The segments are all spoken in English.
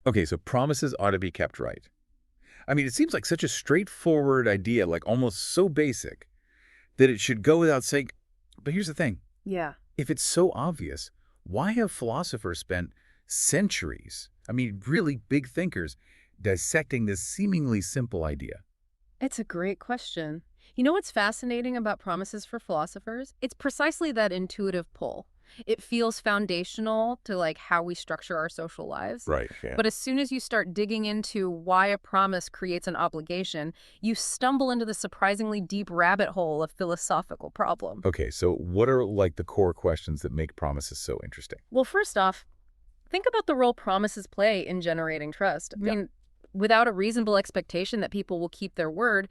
Okay, so promises ought to be kept right. I mean, it seems like such a straightforward idea, like almost so basic, that it should go without saying. But here's the thing. Yeah. If it's so obvious, why have philosophers spent centuries, I mean, really big thinkers, dissecting this seemingly simple idea? It's a great question. You know what's fascinating about promises for philosophers? It's precisely that intuitive pull. It feels foundational to like how we structure our social lives. Right, yeah. But as soon as you start digging into why a promise creates an obligation, you stumble into the surprisingly deep rabbit hole of philosophical problem. Okay, so what are like the core questions that make promises so interesting? Well, first off, think about the role promises play in generating trust. I Yeah. mean, without a reasonable expectation that people will keep their word,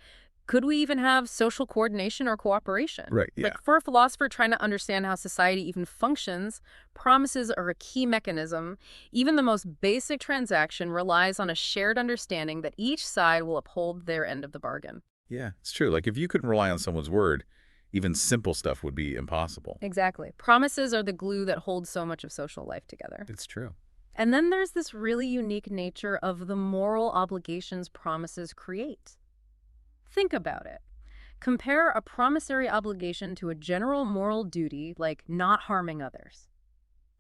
could we even have social coordination or cooperation? Right, yeah. Like, for a philosopher trying to understand how society even functions, promises are a key mechanism. Even the most basic transaction relies on a shared understanding that each side will uphold their end of the bargain. Yeah, it's true. Like if you couldn't rely on someone's word, even simple stuff would be impossible. Exactly. Promises are the glue that holds so much of social life together. It's true. And then there's this really unique nature of the moral obligations promises create. Think about it. Compare a promissory obligation to a general moral duty like not harming others.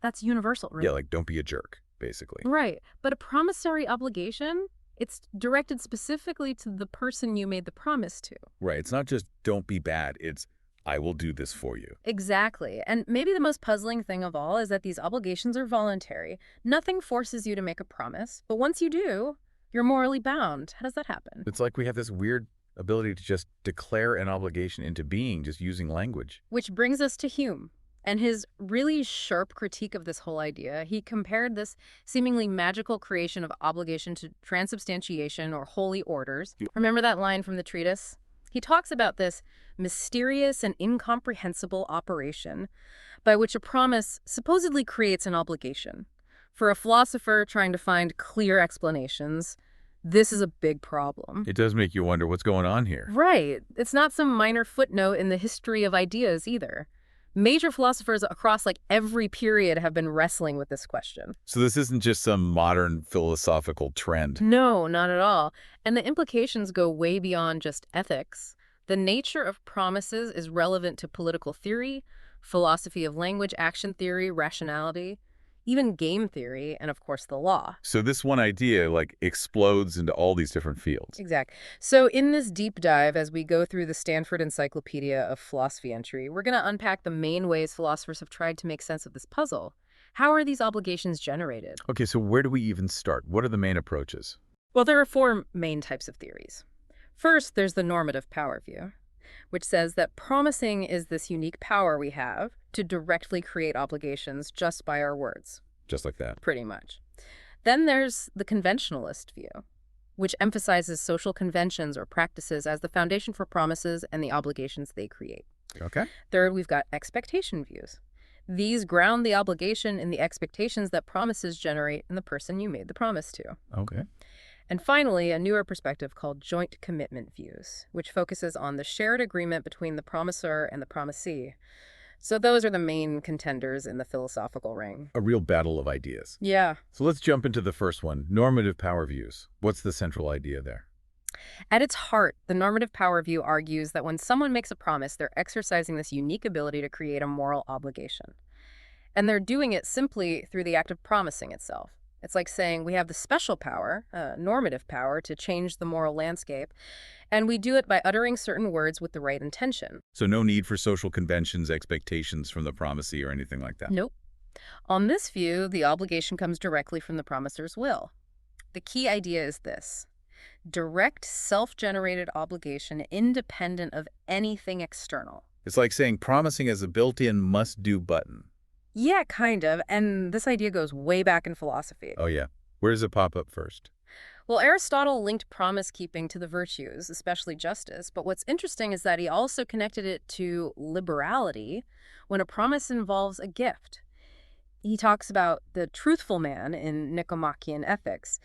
That's universal, Yeah, right? like don't be a jerk, basically. Right. But a promissory obligation, it's directed specifically to the person you made the promise to. Right. It's not just don't be bad. It's I will do this for you. Exactly. And maybe the most puzzling thing of all is that these obligations are voluntary. Nothing forces you to make a promise, but once you do, you're morally bound. How does that happen? It's like we have this weird ability to just declare an obligation into being just using language. Which brings us to Hume and his really sharp critique of this whole idea. He compared this seemingly magical creation of obligation to transubstantiation or holy orders. Yeah. Remember that line from the treatise? He talks about this mysterious and incomprehensible operation by which a promise supposedly creates an obligation. For a philosopher trying to find clear explanations, this is a big problem. It does make you wonder what's going on here. Right. It's not some minor footnote in the history of ideas either. Major philosophers across like every period have been wrestling with this question. So this isn't just some modern philosophical trend. No, not at all. And the implications go way beyond just ethics. The nature of promises is relevant to political theory, philosophy of language, action theory, rationality, even game theory, and of course the law. So this one idea like explodes into all these different fields. Exact. So in this deep dive, as we go through the Stanford Encyclopedia of Philosophy entry, we're going to unpack the main ways philosophers have tried to make sense of this puzzle. How are these obligations generated? Okay, so where do we even start? What are the main approaches? Well, there are four main types of theories. First, there's the normative power view, which says that promising is this unique power we have to directly create obligations just by our words, Just like that. pretty much. Then there's the conventionalist view, which emphasizes social conventions or practices as the foundation for promises and the obligations they create. Okay. Third, we've got expectation views. These ground the obligation in the expectations that promises generate in the person you made the promise to. Okay. And finally, a newer perspective called joint commitment views, which focuses on the shared agreement between the promisor and the promisee. So those are the main contenders in the philosophical ring. A real battle of ideas. Yeah. So let's jump into the first one, normative power views. What's the central idea there? At its heart, the normative power view argues that when someone makes a promise, they're exercising this unique ability to create a moral obligation. And they're doing it simply through the act of promising itself. It's like saying we have the special power, normative power, to change the moral landscape, and we do it by uttering certain words with the right intention. So no need for social conventions, expectations from the promisee or anything like that. Nope. On this view, the obligation comes directly from the promisor's will. The key idea is this: direct, self-generated obligation independent of anything external. It's like saying promising as a built-in must-do button. Yeah, kind of, and this idea goes way back in philosophy. Oh yeah. Where does it pop up first? Well, Aristotle linked promise-keeping to the virtues, especially justice, but what's interesting is that he also connected it to liberality when a promise involves a gift. He talks about the truthful man in Nicomachean Ethics,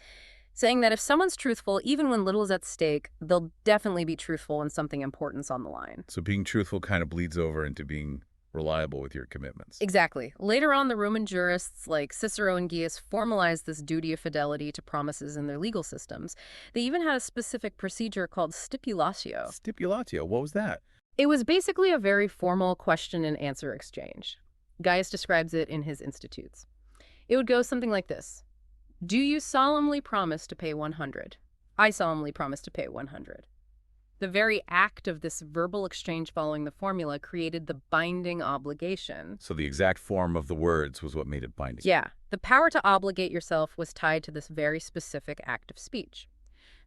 saying that if someone's truthful, even when little is at stake, they'll definitely be truthful when something important's on the line. So being truthful kind of bleeds over into being reliable with your commitments. Exactly. Later on, the Roman jurists like Cicero and Gaius formalized this duty of fidelity to promises in their legal systems. They even had a specific procedure called stipulatio. Stipulatio, what was that? It was basically a very formal question and answer exchange. Gaius describes it in his Institutes. It would go something like this. Do you solemnly promise to pay 100? I solemnly promise to pay 100. The very act of this verbal exchange following the formula created the binding obligation. So the exact form of the words was what made it binding. Yeah, the power to obligate yourself was tied to this very specific act of speech.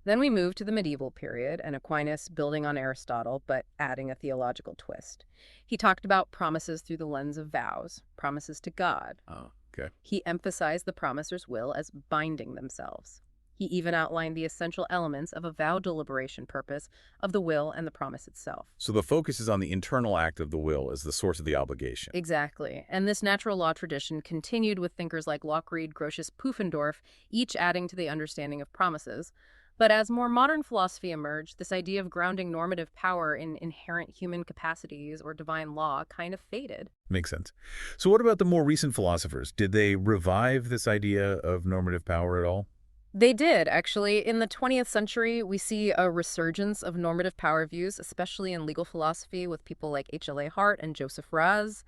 Then we move to the medieval period, and Aquinas building on Aristotle, but adding a theological twist. He talked about promises through the lens of vows, promises to God. Oh, okay. He emphasized the promiser's will as binding themselves. He even outlined the essential elements of a vow deliberation purpose of the will and the promise itself. So the focus is on the internal act of the will as the source of the obligation. Exactly. And this natural law tradition continued with thinkers like Lockreed, Grotius, Pufendorf, each adding to the understanding of promises. But as more modern philosophy emerged, this idea of grounding normative power in inherent human capacities or divine law kind of faded. Makes sense. So what about the more recent philosophers? Did they revive this idea of normative power at all? They did, actually. In the 20th century, we see a resurgence of normative power views, especially in legal philosophy with people like H.L.A. Hart and Joseph Raz.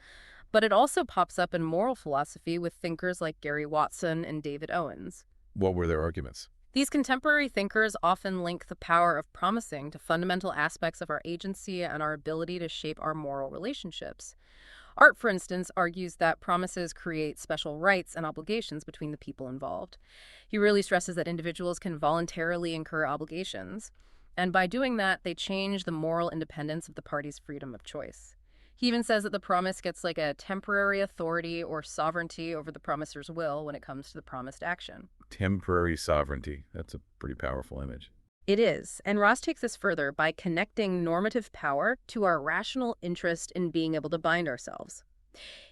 But it also pops up in moral philosophy with thinkers like Gary Watson and David Owens. What were their arguments? These contemporary thinkers often link the power of promising to fundamental aspects of our agency and our ability to shape our moral relationships. Art, for instance, argues that promises create special rights and obligations between the people involved. He really stresses that individuals can voluntarily incur obligations, and by doing that, they change the moral independence of the party's freedom of choice. He even says that the promise gets like a temporary authority or sovereignty over the promiser's will when it comes to the promised action. Temporary sovereignty. That's a pretty powerful image. It is, and Ross takes this further by connecting normative power to our rational interest in being able to bind ourselves.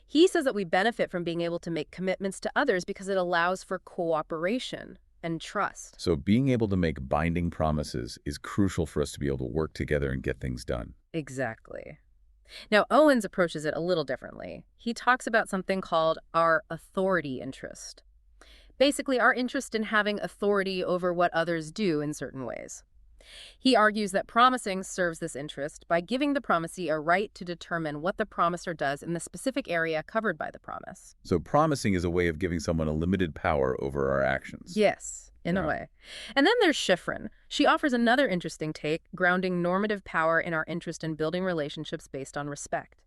He says that we benefit from being able to make commitments to others because it allows for cooperation and trust. So being able to make binding promises is crucial for us to be able to work together and get things done. Exactly. Now, Owens approaches it a little differently. He talks about something called our authority interest. Basically, our interest in having authority over what others do in certain ways. He argues that promising serves this interest by giving the promisee a right to determine what the promiser does in the specific area covered by the promise. So promising is a way of giving someone a limited power over our actions. Yes, in a way. And then there's Schifrin. She offers another interesting take, grounding normative power in our interest in building relationships based on respect.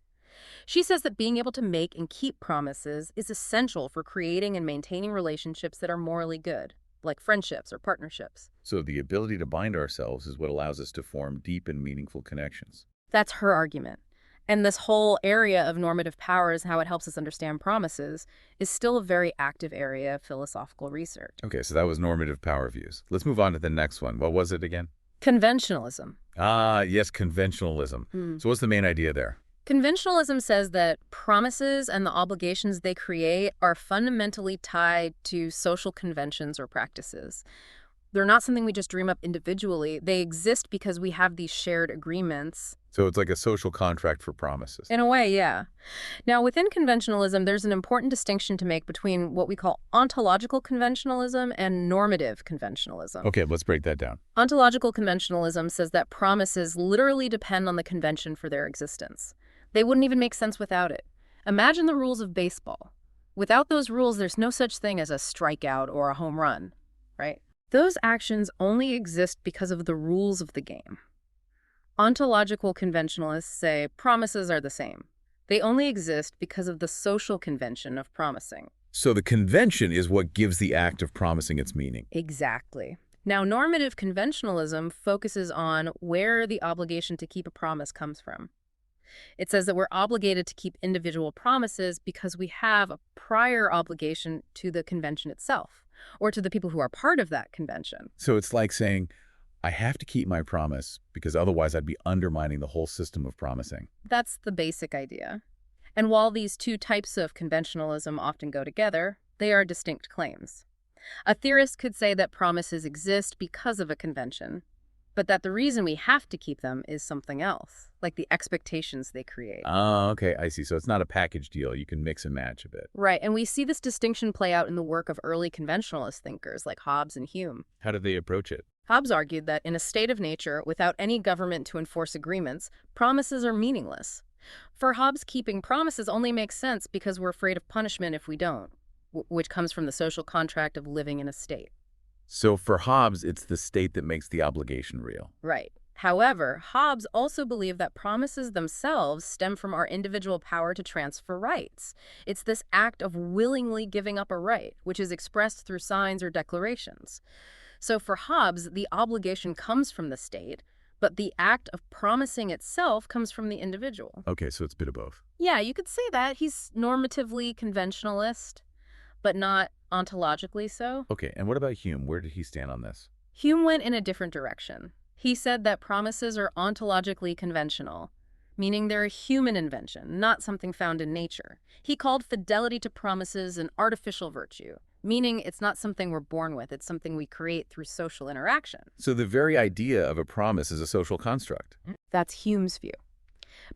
She says that being able to make and keep promises is essential for creating and maintaining relationships that are morally good, like friendships or partnerships. So the ability to bind ourselves is what allows us to form deep and meaningful connections. That's her argument. And this whole area of normative power is how it helps us understand promises is still a very active area of philosophical research. Okay, so that was normative power views. Let's move on to the next one. What was it again? Conventionalism. Ah, yes, conventionalism. So what's the main idea there? Conventionalism says that promises and the obligations they create are fundamentally tied to social conventions or practices. They're not something we just dream up individually. They exist because we have these shared agreements. So it's like a social contract for promises. In a way, yeah. Now, within conventionalism, there's an important distinction to make between what we call ontological conventionalism and normative conventionalism. Okay, let's break that down. Ontological conventionalism says that promises literally depend on the convention for their existence. They wouldn't even make sense without it. Imagine the rules of baseball. Without those rules, there's no such thing as a strikeout or a home run, right? Those actions only exist because of the rules of the game. Ontological conventionalists say promises are the same. They only exist because of the social convention of promising. So the convention is what gives the act of promising its meaning. Exactly. Now, normative conventionalism focuses on where the obligation to keep a promise comes from. It says that we're obligated to keep individual promises because we have a prior obligation to the convention itself, or to the people who are part of that convention. So it's like saying, I have to keep my promise because otherwise I'd be undermining the whole system of promising. That's the basic idea. And while these two types of conventionalism often go together, they are distinct claims. A theorist could say that promises exist because of a convention. but that the reason we have to keep them is something else, like the expectations they create. Oh, okay, I see. So it's not a package deal. You can mix and match a bit. Right, and we see this distinction play out in the work of early conventionalist thinkers like Hobbes and Hume. How do they approach it? Hobbes argued that in a state of nature, without any government to enforce agreements, promises are meaningless. For Hobbes, keeping promises only makes sense because we're afraid of punishment if we don't, which comes from the social contract of living in a state. So for Hobbes, it's the state that makes the obligation real. Right. However, Hobbes also believed that promises themselves stem from our individual power to transfer rights. It's this act of willingly giving up a right, which is expressed through signs or declarations. So for Hobbes, the obligation comes from the state, but the act of promising itself comes from the individual. Okay, so it's a bit of both. Yeah, you could say that. He's normatively conventionalist, but not ontologically so. Okay, and what about Hume? Where did he stand on this? Hume went in a different direction. He said that promises are ontologically conventional, meaning they're a human invention, not something found in nature. He called fidelity to promises an artificial virtue, meaning it's not something we're born with, it's something we create through social interaction. So the very idea of a promise is a social construct. That's Hume's view.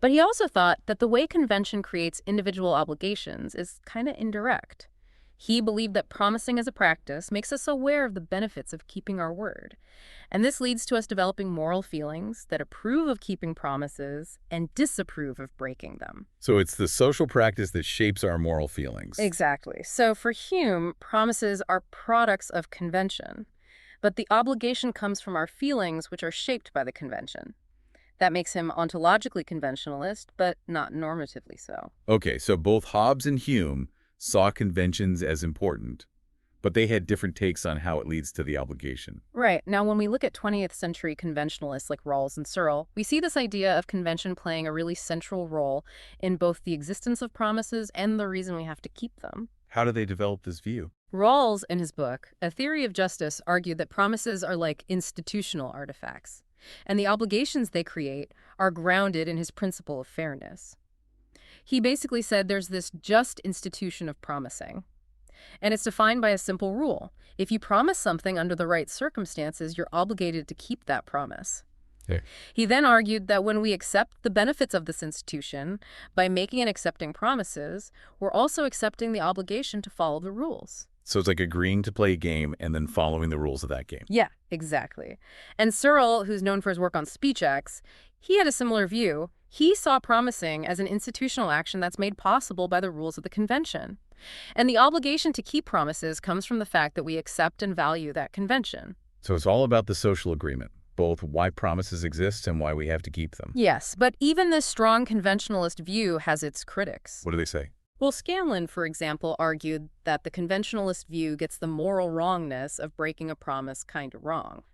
But he also thought that the way convention creates individual obligations is kind of indirect. He believed that promising as a practice makes us aware of the benefits of keeping our word. And this leads to us developing moral feelings that approve of keeping promises and disapprove of breaking them. So it's the social practice that shapes our moral feelings. Exactly. So for Hume, promises are products of convention, but the obligation comes from our feelings, which are shaped by the convention. That makes him ontologically conventionalist, but not normatively so. Okay, so both Hobbes and Hume saw conventions as important, but they had different takes on how it leads to the obligation. Right. Now, when we look at 20th century conventionalists like Rawls and Searle, we see this idea of convention playing a really central role in both the existence of promises and the reason we have to keep them. How do they develop this view? Rawls, in his book, A Theory of Justice, argued that promises are like institutional artifacts, and the obligations they create are grounded in his principle of fairness. He basically said there's this just institution of promising, and it's defined by a simple rule. If you promise something under the right circumstances, you're obligated to keep that promise. Okay. He then argued that when we accept the benefits of this institution by making and accepting promises, we're also accepting the obligation to follow the rules. So it's like agreeing to play a game and then following the rules of that game. Yeah, exactly. And Searle, who's known for his work on speech acts, he had a similar view. He saw promising as an institutional action that's made possible by the rules of the convention. And the obligation to keep promises comes from the fact that we accept and value that convention. So it's all about the social agreement, both why promises exist and why we have to keep them. Yes, but even this strong conventionalist view has its critics. What do they say? Well, Scanlon, for example, argued that the conventionalist view gets the moral wrongness of breaking a promise kind of wrong.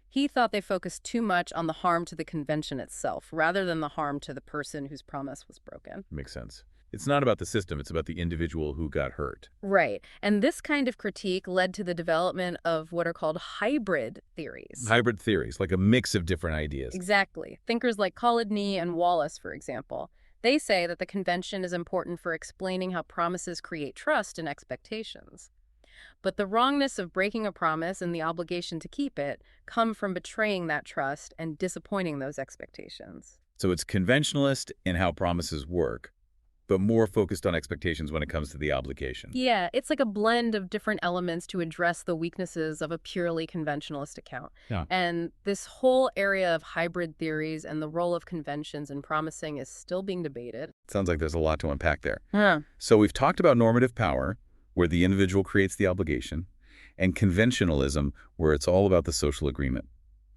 He thought they focused too much on the harm to the convention itself, rather than the harm to the person whose promise was broken. Makes sense. It's not about the system, it's about the individual who got hurt. Right. And this kind of critique led to the development of what are called hybrid theories. Hybrid theories, like a mix of different ideas. Exactly. Thinkers like Coligny and Wallace, for example. They say that the convention is important for explaining how promises create trust and expectations. But the wrongness of breaking a promise and the obligation to keep it come from betraying that trust and disappointing those expectations. So it's conventionalist in how promises work, but more focused on expectations when it comes to the obligation. Yeah, it's like a blend of different elements to address the weaknesses of a purely conventionalist account. Yeah. And this whole area of hybrid theories and the role of conventions in promising is still being debated. Sounds like there's a lot to unpack there. Huh. So we've talked about normative power, where the individual creates the obligation, and conventionalism, where it's all about the social agreement.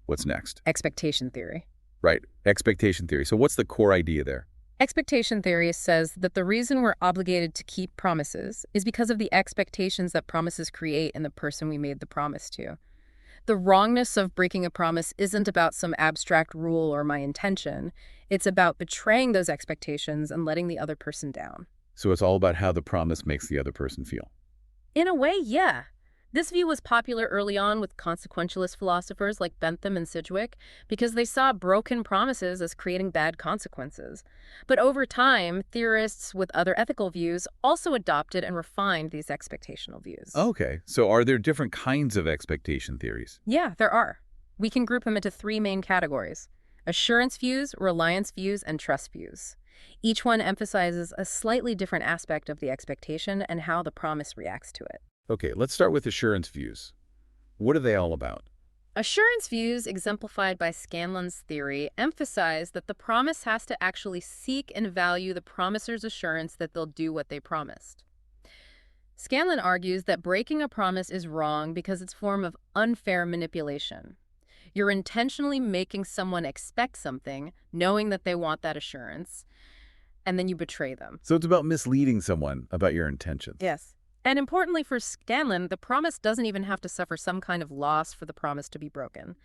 What's next? Expectation theory. Right, expectation theory. So what's the core idea there? Expectation theory says that the reason we're obligated to keep promises is because of the expectations that promises create in the person we made the promise to. The wrongness of breaking a promise isn't about some abstract rule or my intention. It's about betraying those expectations and letting the other person down. So it's all about how the promise makes the other person feel. In a way, yeah. This view was popular early on with consequentialist philosophers like Bentham and Sidgwick because they saw broken promises as creating bad consequences. But over time, theorists with other ethical views also adopted and refined these expectational views. Okay, so are there different kinds of expectation theories? Yeah, there are. We can group them into three main categories: assurance views, reliance views, and trust views. Each one emphasizes a slightly different aspect of the expectation and how the promise reacts to it. Okay, let's start with assurance views. What are they all about? Assurance views, exemplified by Scanlon's theory, emphasize that the promise has to actually seek and value the promiser's assurance that they'll do what they promised. Scanlon argues that breaking a promise is wrong because it's a form of unfair manipulation. You're intentionally making someone expect something, knowing that they want that assurance, and then you betray them. So it's about misleading someone about your intentions. Yes. And importantly for Scanlon, the promise doesn't even have to suffer some kind of loss for the promise to be broken.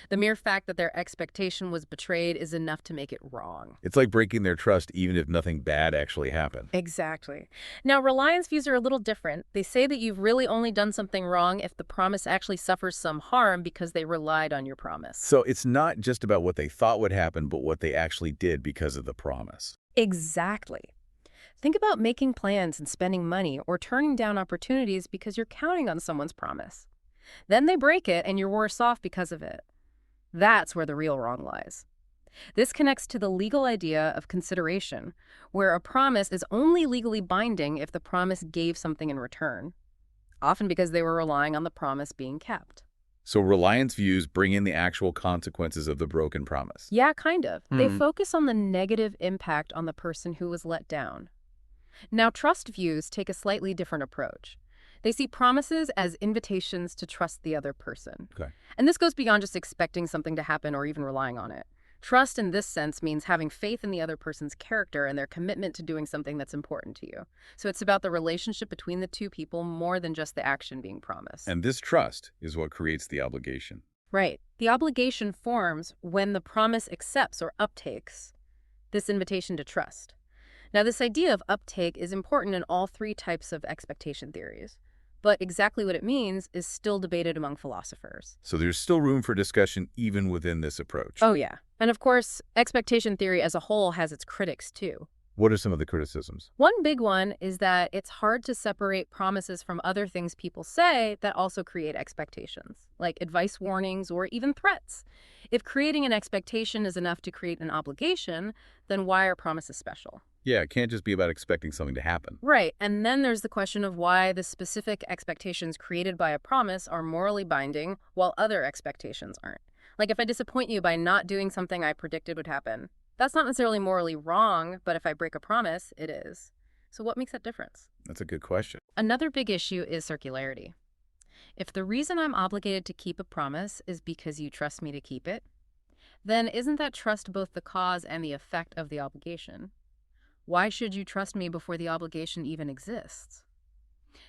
The mere fact that their expectation was betrayed is enough to make it wrong. It's like breaking their trust even if nothing bad actually happened. Exactly. Now, reliance views are a little different. They say that you've really only done something wrong if the promise actually suffers some harm because they relied on your promise. So it's not just about what they thought would happen, but what they actually did because of the promise. Exactly. Think about making plans and spending money or turning down opportunities because you're counting on someone's promise. Then they break it and you're worse off because of it. That's where the real wrong lies. This connects to the legal idea of consideration, where a promise is only legally binding if the promise gave something in return, often because they were relying on the promise being kept. So reliance views bring in the actual consequences of the broken promise. Yeah, kind of. They Hmm. focus on the negative impact on the person who was let down. Now, trust views take a slightly different approach. They see promises as invitations to trust the other person. Okay. And this goes beyond just expecting something to happen or even relying on it. Trust in this sense means having faith in the other person's character and their commitment to doing something that's important to you. So it's about the relationship between the two people more than just the action being promised. And this trust is what creates the obligation. Right. The obligation forms when the promise accepts or uptakes this invitation to trust. Now, this idea of uptake is important in all three types of expectation theories, but exactly what it means is still debated among philosophers. So there's still room for discussion even within this approach. Oh, yeah. And of course, expectation theory as a whole has its critics, too. What are some of the criticisms? One big one is that it's hard to separate promises from other things people say that also create expectations, like advice warnings or even threats. If creating an expectation is enough to create an obligation, then why are promises special? Yeah, it can't just be about expecting something to happen. Right, and then there's the question of why the specific expectations created by a promise are morally binding while other expectations aren't. Like if I disappoint you by not doing something I predicted would happen, that's not necessarily morally wrong, but if I break a promise, it is. So what makes that difference? That's a good question. Another big issue is circularity. If the reason I'm obligated to keep a promise is because you trust me to keep it, then isn't that trust both the cause and the effect of the obligation? Why should you trust me before the obligation even exists?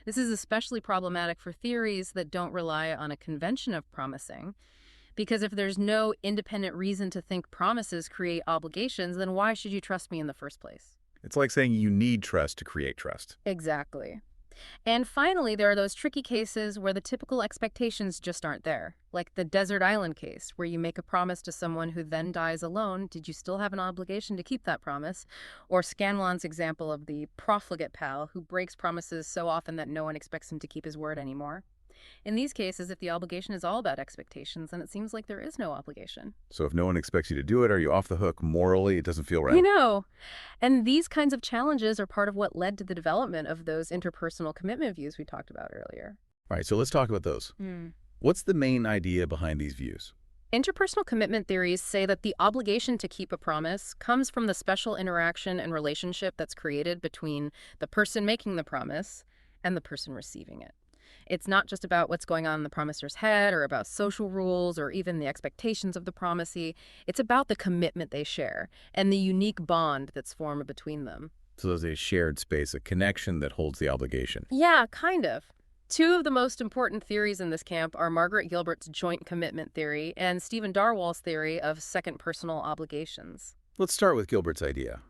This is especially problematic for theories that don't rely on a convention of promising, because if there's no independent reason to think promises create obligations, then why should you trust me in the first place? It's like saying you need trust to create trust. Exactly. And finally, there are those tricky cases where the typical expectations just aren't there, like the desert island case, where you make a promise to someone who then dies alone. Did you still have an obligation to keep that promise? Or Scanlon's example of the profligate pal who breaks promises so often that no one expects him to keep his word anymore. In these cases, if the obligation is all about expectations, then it seems like there is no obligation. So if no one expects you to do it, are you off the hook morally? It doesn't feel right. And these kinds of challenges are part of what led to the development of those interpersonal commitment views we talked about earlier. All right, so let's talk about those. What's the main idea behind these views? Interpersonal commitment theories say that the obligation to keep a promise comes from the special interaction and relationship that's created between the person making the promise and the person receiving it. It's not just about what's going on in the promiser's head or about social rules or even the expectations of the promisee. It's about the commitment they share and the unique bond that's formed between them. So there's a shared space, a connection that holds the obligation. Yeah, kind of. Two of the most important theories in this camp are Margaret Gilbert's joint commitment theory and Stephen Darwall's theory of second personal obligations. Let's start with Gilbert's idea.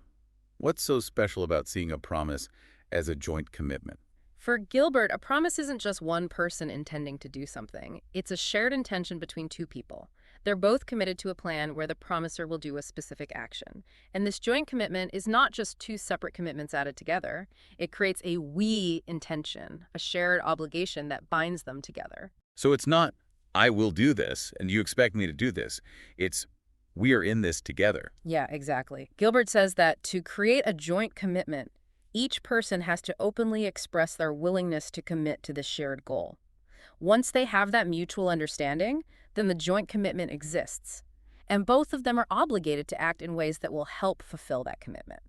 What's so special about seeing a promise as a joint commitment? For Gilbert, a promise isn't just one person intending to do something. It's a shared intention between two people. They're both committed to a plan where the promiser will do a specific action. And this joint commitment is not just two separate commitments added together. It creates a we intention, a shared obligation that binds them together. So it's not, I will do this, and you expect me to do this. It's, we are in this together. Yeah, exactly. Gilbert says that to create a joint commitment, each person has to openly express their willingness to commit to the shared goal. Once they have that mutual understanding, then the joint commitment exists. And both of them are obligated to act in ways that will help fulfill that commitment.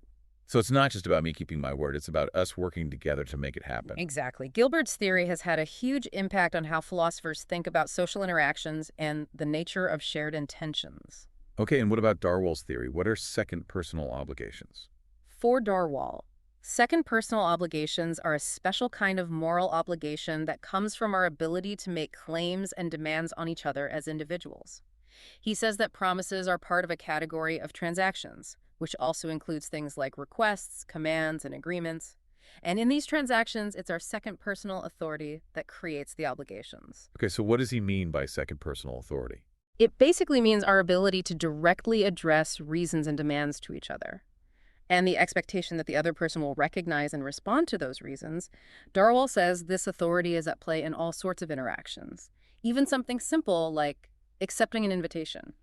So it's not just about me keeping my word. It's about us working together to make it happen. Exactly. Gilbert's theory has had a huge impact on how philosophers think about social interactions and the nature of shared intentions. Okay, and what about Darwall's theory? What are second personal obligations? For Darwall, second personal obligations are a special kind of moral obligation that comes from our ability to make claims and demands on each other as individuals. He says that promises are part of a category of transactions, which also includes things like requests, commands, and agreements. And in these transactions, it's our second personal authority that creates the obligations. Okay, so what does he mean by second personal authority? It basically means our ability to directly address reasons and demands to each other, and the expectation that the other person will recognize and respond to those reasons. Darwall says this authority is at play in all sorts of interactions, even something simple like accepting an invitation.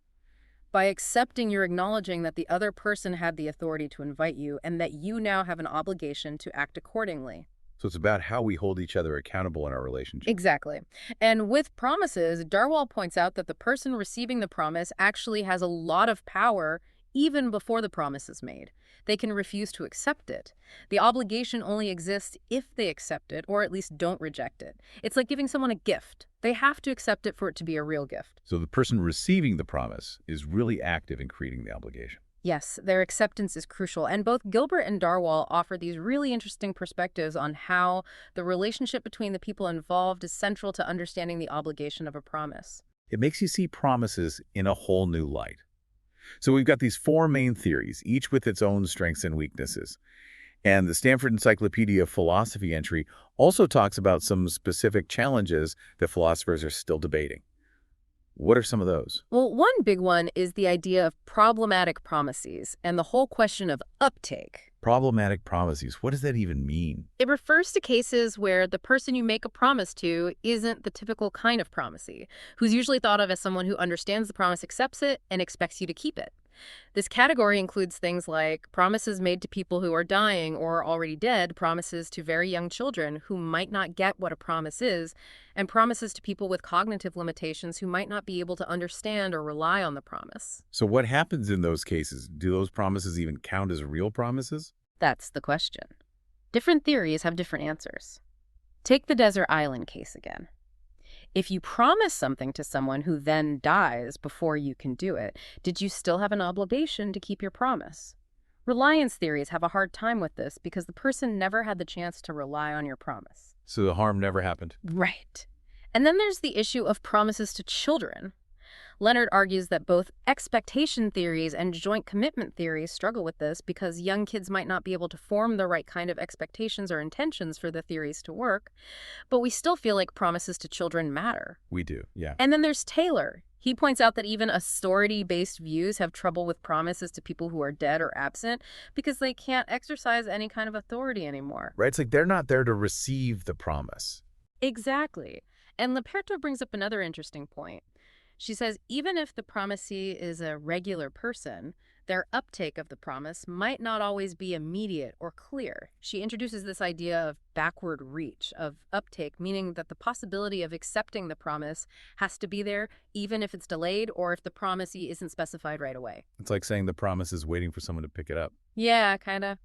By accepting, you're acknowledging that the other person had the authority to invite you and that you now have an obligation to act accordingly. So it's about how we hold each other accountable in our relationship. Exactly. And with promises, Darwall points out that the person receiving the promise actually has a lot of power even before the promise is made. They can refuse to accept it. The obligation only exists if they accept it, or at least don't reject it. It's like giving someone a gift. They have to accept it for it to be a real gift. So the person receiving the promise is really active in creating the obligation. Yes, their acceptance is crucial, and both Gilbert and Darwall offer these really interesting perspectives on how the relationship between the people involved is central to understanding the obligation of a promise. It makes you see promises in a whole new light. So we've got these four main theories, each with its own strengths and weaknesses. And the Stanford Encyclopedia of Philosophy entry also talks about some specific challenges that philosophers are still debating. What are some of those? Well, one big one is the idea of problematic promises and the whole question of uptake. Problematic promises. What does that even mean? It refers to cases where the person you make a promise to isn't the typical kind of promisee, who's usually thought of as someone who understands the promise, accepts it, and expects you to keep it. This category includes things like promises made to people who are dying or already dead, promises to very young children who might not get what a promise is, and promises to people with cognitive limitations who might not be able to understand or rely on the promise. So what happens in those cases? Do those promises even count as real promises? That's the question. Different theories have different answers. Take the desert island case again. If you promise something to someone who then dies before you can do it, did you still have an obligation to keep your promise? Reliance theories have a hard time with this because the person never had the chance to rely on your promise. So the harm never happened. Right. And then there's the issue of promises to children. Leonard argues that both expectation theories and joint commitment theories struggle with this because young kids might not be able to form the right kind of expectations or intentions for the theories to work, but we still feel like promises to children matter. We do, yeah. And then there's Taylor. He points out that even authority-based views have trouble with promises to people who are dead or absent because they can't exercise any kind of authority anymore. Right, it's like they're not there to receive the promise. Exactly. And Leperto brings up another interesting point. She says even if the promisee is a regular person, their uptake of the promise might not always be immediate or clear. She introduces this idea of backward reach, of uptake, meaning that the possibility of accepting the promise has to be there even if it's delayed or if the promisee isn't specified right away. It's like saying the promise is waiting for someone to pick it up. Yeah, kind of.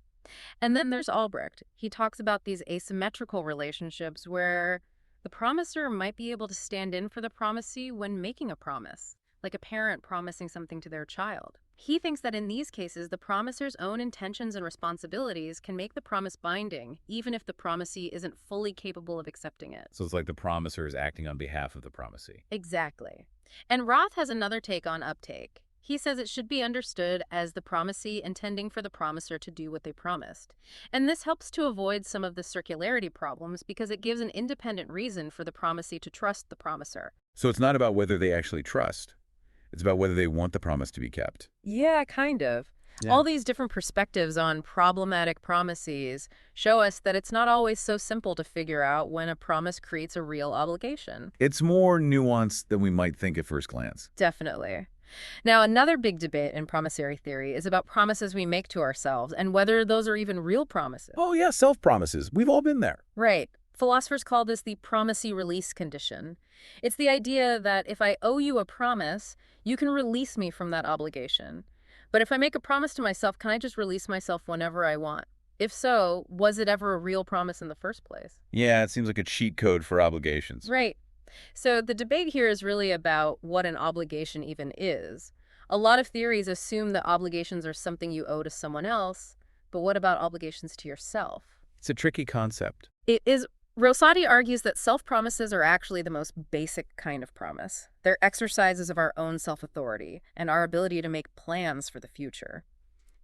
And then there's Albrecht. He talks about these asymmetrical relationships where the promiser might be able to stand in for the promisee when making a promise, like a parent promising something to their child. He thinks that in these cases, the promiser's own intentions and responsibilities can make the promise binding, even if the promisee isn't fully capable of accepting it. So it's like the promiser is acting on behalf of the promisee. Exactly. And Roth has another take on uptake. He says it should be understood as the promisee intending for the promiser to do what they promised. And this helps to avoid some of the circularity problems because it gives an independent reason for the promisee to trust the promiser. So it's not about whether they actually trust. It's about whether they want the promise to be kept. Yeah, kind of. Yeah. All these different perspectives on problematic promises show us that it's not always so simple to figure out when a promise creates a real obligation. It's more nuanced than we might think at first glance. Definitely. Now, another big debate in promissory theory is about promises we make to ourselves and whether those are even real promises. Oh, yeah, self-promises. We've all been there. Right. Philosophers call this the promisee release condition. It's the idea that if I owe you a promise, you can release me from that obligation. But if I make a promise to myself, can I just release myself whenever I want? If so, was it ever a real promise in the first place? Yeah, it seems like a cheat code for obligations. Right. So the debate here is really about what an obligation even is. A lot of theories assume that obligations are something you owe to someone else, but what about obligations to yourself? It's a tricky concept. It is. Rosati argues that self-promises are actually the most basic kind of promise. They're exercises of our own self-authority and our ability to make plans for the future.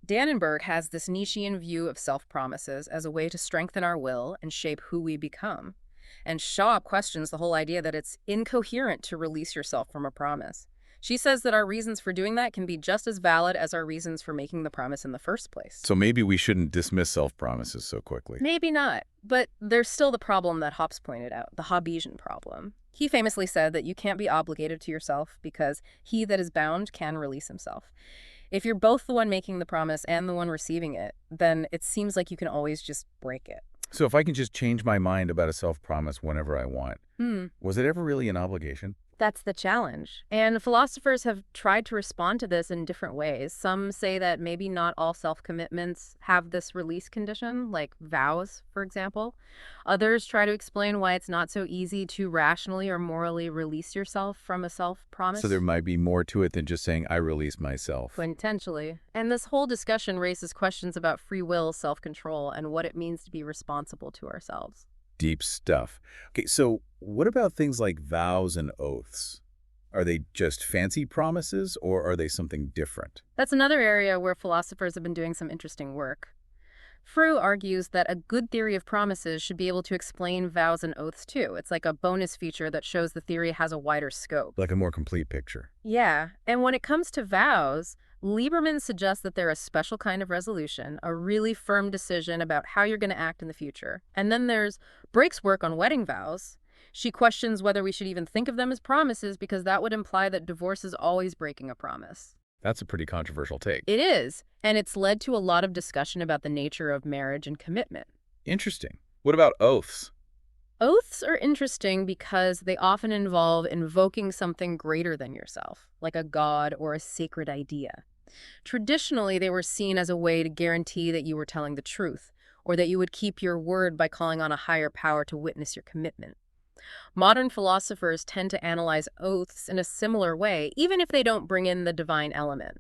Dannenberg has this Nietzschean view of self-promises as a way to strengthen our will and shape who we become. And Shaw questions the whole idea that it's incoherent to release yourself from a promise. She says that our reasons for doing that can be just as valid as our reasons for making the promise in the first place. So maybe we shouldn't dismiss self-promises so quickly. Maybe not, but there's still the problem that Hobbes pointed out, the Hobbesian problem. He famously said that you can't be obligated to yourself because he that is bound can release himself. If you're both the one making the promise and the one receiving it, then it seems like you can always just break it. So if I can just change my mind about a self-promise whenever I want, Hmm. was it ever really an obligation? That's the challenge. And philosophers have tried to respond to this in different ways. Some say that maybe not all self-commitments have this release condition, like vows, for example. Others try to explain why it's not so easy to rationally or morally release yourself from a self-promise. So there might be more to it than just saying, I release myself. Potentially. And this whole discussion raises questions about free will, self-control, and what it means to be responsible to ourselves. Deep stuff. Okay, so what about things like vows and oaths? Are they just fancy promises, or are they something different? That's another area where philosophers have been doing some interesting work. Frew argues that a good theory of promises should be able to explain vows and oaths too. It's like a bonus feature that shows the theory has a wider scope. Like a more complete picture. Yeah, and when it comes to vows, Lieberman suggests that they're a special kind of resolution, a really firm decision about how you're going to act in the future. And then there's Brake's work on wedding vows. She questions whether we should even think of them as promises because that would imply that divorce is always breaking a promise. That's a pretty controversial take. It is, and it's led to a lot of discussion about the nature of marriage and commitment. Interesting. What about oaths? Oaths are interesting because they often involve invoking something greater than yourself, like a god or a sacred idea. Traditionally, they were seen as a way to guarantee that you were telling the truth, or that you would keep your word by calling on a higher power to witness your commitment. Modern philosophers tend to analyze oaths in a similar way, even if they don't bring in the divine element.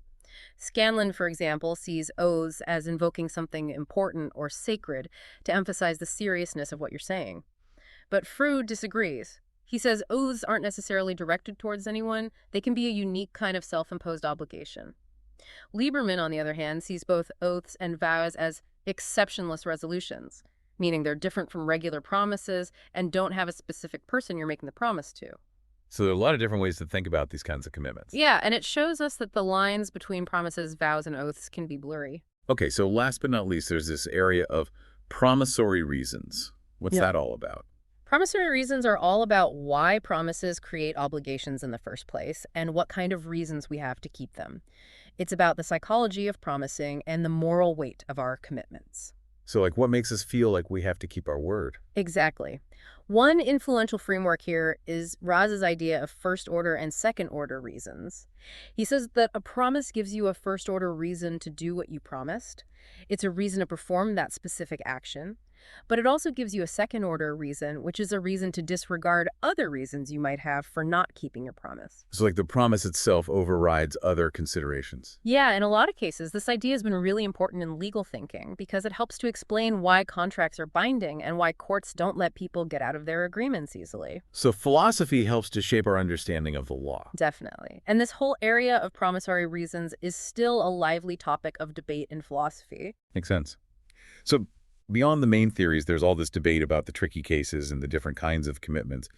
Scanlon, for example, sees oaths as invoking something important or sacred to emphasize the seriousness of what you're saying. But Frew disagrees. He says oaths aren't necessarily directed towards anyone. They can be a unique kind of self-imposed obligation. Lieberman, on the other hand, sees both oaths and vows as exceptionless resolutions, meaning they're different from regular promises and don't have a specific person you're making the promise to. So there are a lot of different ways to think about these kinds of commitments. Yeah, and it shows us that the lines between promises, vows, and oaths can be blurry. Okay, so last but not least, there's this area of promissory reasons. What's that all about? Promissory reasons are all about why promises create obligations in the first place and what kind of reasons we have to keep them. It's about the psychology of promising and the moral weight of our commitments. So like what makes us feel like we have to keep our word? Exactly. One influential framework here is Raz's idea of first-order and second-order reasons. He says that a promise gives you a first-order reason to do what you promised. It's a reason to perform that specific action. But it also gives you a second-order reason, which is a reason to disregard other reasons you might have for not keeping your promise. So like the promise itself overrides other considerations. Yeah, in a lot of cases, this idea has been really important in legal thinking because it helps to explain why contracts are binding and why courts don't let people get out of their agreements easily. So philosophy helps to shape our understanding of the law. Definitely. And this whole area of promissory reasons is still a lively topic of debate in philosophy. Makes sense. So beyond the main theories, there's all this debate about the tricky cases and the different kinds of commitments.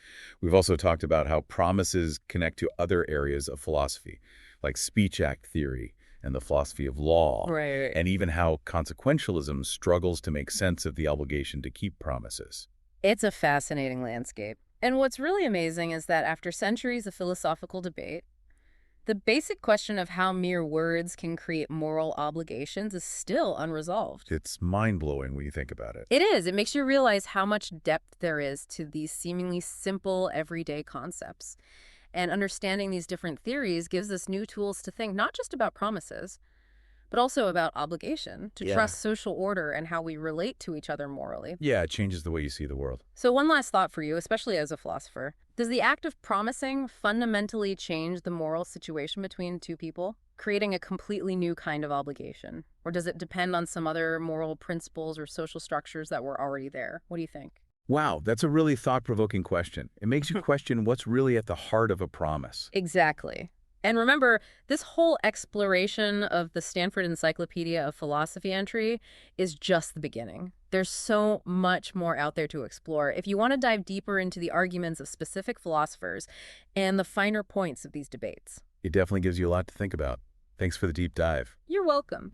We've also talked about how promises connect to other areas of philosophy, like speech act theory and the philosophy of law, Right. and even how consequentialism struggles to make sense of the obligation to keep promises. It's a fascinating landscape. And what's really amazing is that after centuries of philosophical debate, the basic question of how mere words can create moral obligations is still unresolved. It's mind-blowing when you think about it. It is. It makes you realize how much depth there is to these seemingly simple, everyday concepts. And understanding these different theories gives us new tools to think not just about promises, but also about obligation, to Yeah. trust social order and how we relate to each other morally. Yeah, it changes the way you see the world. So one last thought for you, especially as a philosopher. Does the act of promising fundamentally change the moral situation between two people, creating a completely new kind of obligation? Or does it depend on some other moral principles or social structures that were already there? What do you think? Wow, that's a really thought-provoking question. It makes you question what's really at the heart of a promise. Exactly. And remember, this whole exploration of the Stanford Encyclopedia of Philosophy entry is just the beginning. There's so much more out there to explore. If you want to dive deeper into the arguments of specific philosophers and the finer points of these debates. It definitely gives you a lot to think about. Thanks for the deep dive. You're welcome.